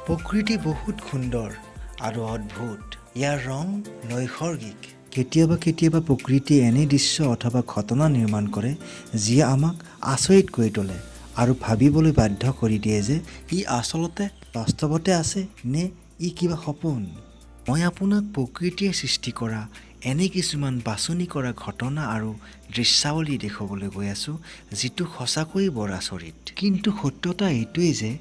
প্ৰকৃতি বহুত সুন্দৰ আৰু অদ্ভুত। ইয়াৰ ৰং নৈসৰ্গিক। কেতিয়াবা কেতিয়াবা প্ৰকৃতিয়ে এনে দৃশ্য অথবা ঘটনা নিৰ্মাণ কৰে যিয়ে আমাক আচৰিত কৰি তোলে আৰু ভাবিবলৈ বাধ্য কৰি দিয়ে যে ই আচলতে বাস্তৱতে আছে নে ই কিবা সপোন। মই আপোনাক প্ৰকৃতিয়ে সৃষ্টি কৰা এনে কিছুমান বাছনি কৰা ঘটনা আৰু দৃশ্যাৱলী দেখুৱাবলৈ গৈ আছোঁ যিটো সঁচাকৈয়ে বৰ আচৰিত। কিন্তু সত্যতা এইটোৱেই যে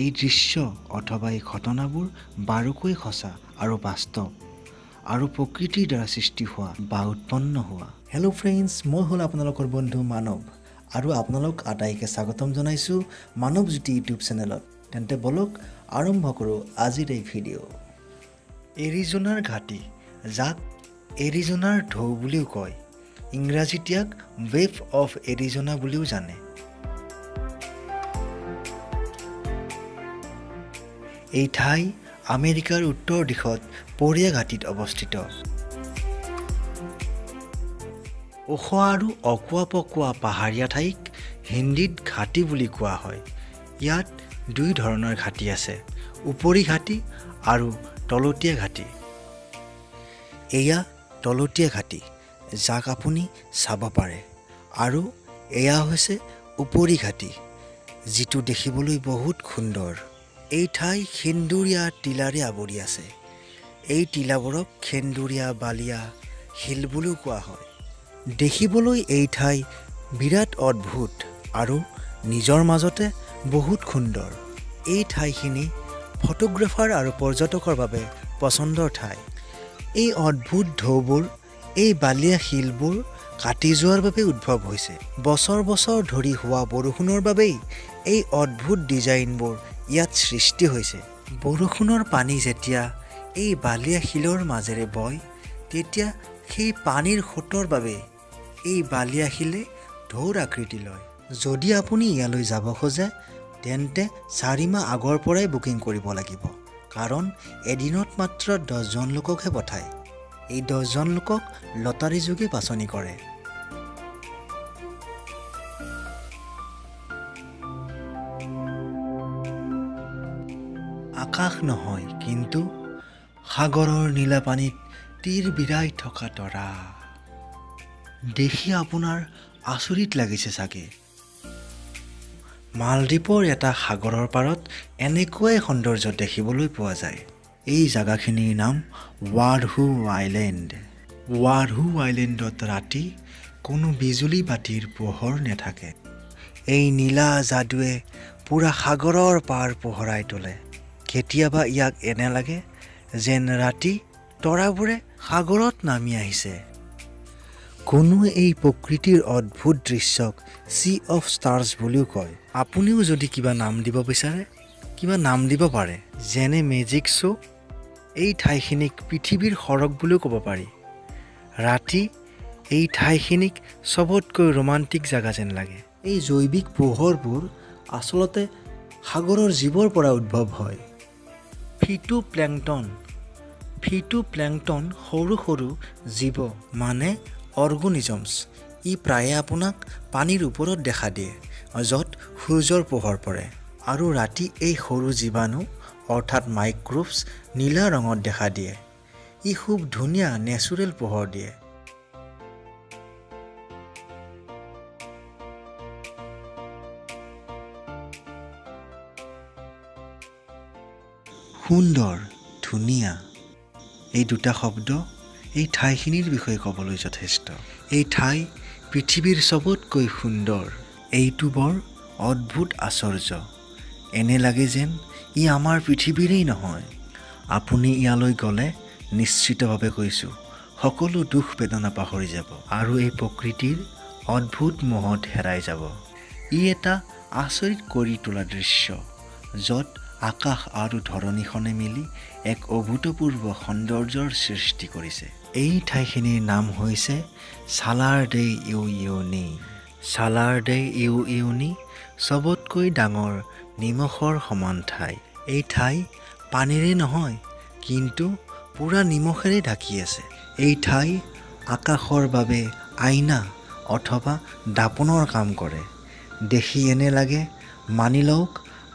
এই দৃশ্য অথবা এই ঘটনাবোৰ বাৰুকৈ সঁচা আৰু বাস্তৱ আৰু প্ৰকৃতিৰ দ্বাৰা সৃষ্টি হোৱা বা উৎপন্ন হোৱা। হেল্ল' ফ্ৰেণ্ডছ, মই হ'ল আপোনালোকৰ বন্ধু মানৱ আৰু আপোনালোক আটাইকে স্বাগতম জনাইছোঁ মানৱ জ্যোতি ইউটিউব চেনেলত। তেন্তে বলক আৰম্ভ কৰোঁ আজিৰ এই ভিডিঅ'। এৰিজোনাৰ ঘাটি, যাক এৰিজোনাৰ ঢৌ বুলিও কয়, ইংৰাজীত ইয়াক ৱেভ অফ এৰিজোনা বুলিও জানে। এই ঠাই আমেৰিকাৰ উত্তৰ দিশত পৰিয়া ঘাটিত অৱস্থিত। ওখ আৰু অকোৱা পকোৱা পাহাৰীয়া ঠাইক হিন্দীত ঘাটি বুলি কোৱা হয়। ইয়াত দুই ধৰণৰ ঘাটি আছে, উপৰি ঘাটি আৰু তলতীয়া ঘাটি। এয়া তলতীয়া ঘাটি, যাক আপুনি চাব পাৰে, আৰু এয়া হৈছে উপৰি ঘাটি, যিটো দেখিবলৈ বহুত সুন্দৰ। এই ঠাই সেন্দুৰীয়া টিলাৰে আৱৰি আছে। এই টিলাবোৰক সেন্দুৰীয়া বালিয়া শিল বুলিও কোৱা হয়। দেখিবলৈ এই ঠাই বিৰাট অদ্ভুত আৰু নিজৰ মাজতে বহুত সুন্দৰ। এই ঠাইখিনি ফটোগ্ৰাফাৰ আৰু পৰ্যটকৰ বাবে পচন্দৰ ঠাই। এই অদ্ভুত ঢৌবোৰ, এই বালিয়া শিলবোৰ কাটি যোৱাৰ বাবে উদ্ভৱ হৈছে। বছৰ বছৰ ধৰি হোৱা বৰষুণৰ বাবেই এই অদ্ভুত ডিজাইনবোৰ ইয়াত সৃষ্টি হৈছে। বৰষুণৰ পানী যেতিয়া এই বালিয়া শিলৰ মাজেৰে বয়, তেতিয়া সেই পানীৰ সোঁতৰ বাবে এই বালিয়া শিলে ঢৌৰ আকৃতি লয়। যদি আপুনি ইয়ালৈ যাব খোজে তেন্তে 4 মাহ আগৰ পৰাই বুকিং কৰিব লাগিব, কাৰণ এদিনত মাত্ৰ 10জন লোককহে পঠায়। এই 10জন লোকক লটাৰী যোগে বাছনি কৰে। আকাশ নহয়, কিন্তু সাগৰৰ নীলা পানীত তীৰ বিৰাই থকা তৰা দেখি আপোনাৰ আচৰিত লাগিছে চাগে। মালদ্বীপৰ এটা সাগৰৰ পাৰত এনেকুৱাই সৌন্দৰ্য দেখিবলৈ পোৱা যায়। এই জাগাখিনিৰ নাম ৱাৰহু আইলেণ্ড। ৱাৰহু আইলেণ্ডত ৰাতি কোনো বিজুলী বাতিৰ পোহৰ নাথাকে। এই নীলা যাদুৱে পূৰা সাগৰৰ পাৰ পোহৰাই তোলে। কেতিয়াবা ইয়াক এনে লাগে যেন ৰাতি তৰাবোৰে সাগৰত নামি আহিছে। কোনোৱে এই প্ৰকৃতিৰ অদ্ভুত দৃশ্যক চি অফ ষ্টাৰ্ছ বুলিও কয়। আপুনিও যদি কিবা নাম দিব বিচাৰে, কিবা নাম দিব পাৰে, যেনে মেজিক শ্ব'। এই ঠাইখিনিক পৃথিৱীৰ সৰগ বুলিও ক'ব পাৰি। ৰাতি এই ঠাইখিনিক চবতকৈ ৰোমান্টিক জেগা যেন লাগে। এই জৈৱিক পোহৰবোৰ আচলতে সাগৰৰ জীৱৰ পৰা উদ্ভৱ হয়। ফিটোপ্লেংটন সৰু সৰু জীৱ, মানে অৰ্গেনিজমছ। ই প্ৰায়ে আপোনাক পানীৰ ওপৰত দেখা দিয়ে, য'ত সূৰ্যৰ পোহৰ পৰে, আৰু ৰাতি এই সৰু জীৱাণু অৰ্থাৎ মাইক্ৰ'বছ নীলা ৰঙত দেখা দিয়ে। ই খুব ধুনীয়া নেচাৰেল পোহৰ দিয়ে। সুন্দৰ, ধুনীয়া, এই দুটা শব্দ এই ঠাইখিনিৰ বিষয়ে ক'বলৈ যথেষ্ট। এই ঠাই পৃথিৱীৰ চবতকৈ সুন্দৰ। এইটো বৰ অদ্ভুত আশ্চৰ্য। এনে লাগে যেন ই আমাৰ পৃথিৱীৰেই নহয়। আপুনি ইয়ালৈ গ'লে নিশ্চিতভাৱে কৈছোঁ, সকলো দুখ বেদনা পাহৰি যাব আৰু এই প্ৰকৃতিৰ অদ্ভুত মোহত হেৰাই যাব। ই এটা আচৰিত কৰি তোলা দৃশ্য, য'ত আকাশ আৰু ধৰণীখনে মিলি এক অভূতপূৰ্ব সৌন্দৰ্যৰ সৃষ্টি কৰিছে। এই ঠাইখিনিৰ নাম হৈছে ছালাৰ ডে ইউইউনি। ছালাৰ ডে ইউইউনি চবতকৈ ডাঙৰ নিমখৰ সমান ঠাই। এই ঠাই পানীৰে নহয়, কিন্তু পূৰা নিমখেৰে ঢাকি আছে। এই ঠাই আকাশৰ বাবে আইনা অথবা দাপোনৰ কাম কৰে। দেখি এনে লাগে মানি লওক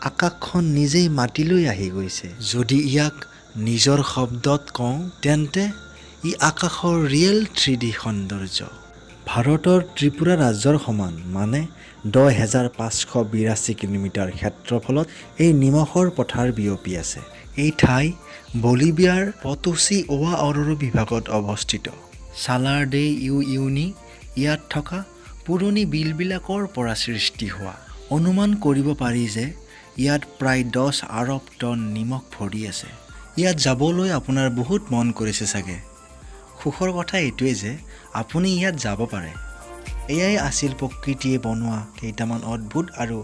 আকাশখন নিজেই মাটিলৈ আহি গৈছে। যদি ইয়াক নিজৰ শব্দত কওঁ তেন্তে ই আকাশৰ ৰিয়েল 3D সৌন্দৰ্য। ভাৰতৰ ত্ৰিপুৰা ৰাজ্যৰ সমান মানে 10,582 কিলোমিটাৰ ক্ষেত্ৰফলত এই নিমখৰ পথাৰ বিয়পি আছে। এই ঠাই বলিভিয়াৰ পটোচি ওৱা অৰৰু বিভাগত অৱস্থিত। ছালাৰ ডে ইউনি ইয়াত থকা পুৰণি বিলবিলাকৰ পৰা সৃষ্টি হোৱা। অনুমান কৰিব পাৰি যে ইয়াত প্ৰায় 10 আৰব টন নিমখ ভৰি আছে। ইয়াত যাবলৈ আপোনাৰ বহুত মন কৰিছে চাগে। সুখৰ কথা এইটোৱে যে আপুনি ইয়াত যাব পাৰে। এয়াই আছিল প্ৰকৃতিয়ে বনোৱা কেইটামান অদ্ভুত আৰু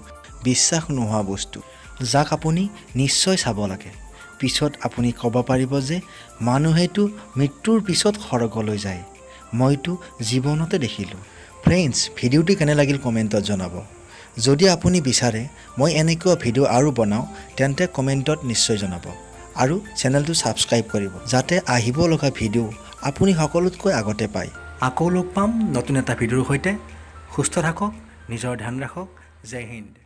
বিশ্বাস নোহোৱা বস্তু, যাক আপুনি নিশ্চয় চাব লাগে। পিছত আপুনি ক'ব পাৰিব যে মানুহেতো মৃত্যুৰ পিছত স্বৰ্গলৈ যায়, মইতো জীৱনতে দেখিলোঁ। ফ্ৰেণ্ডছ, ভিডিঅ'টো কেনে লাগিল কমেণ্টত জনাব। যদি আপুনি বিচাৰে মই এনেকুৱা ভিডিঅ' আৰু বনাওঁ তেন্তে কমেণ্টত নিশ্চয় জনাব আৰু চেনেলটো ছাবস্ক্ৰাইব কৰিব, যাতে আহিব লগা ভিডিঅ' আপুনি সকলোতকৈ আগতে পায়। আকৌ লগ পাম নতুন এটা ভিডিঅ'ৰ সৈতে। সুস্থ থাকক, নিজৰ ধ্যান ৰাখক। জয় হিন্দ।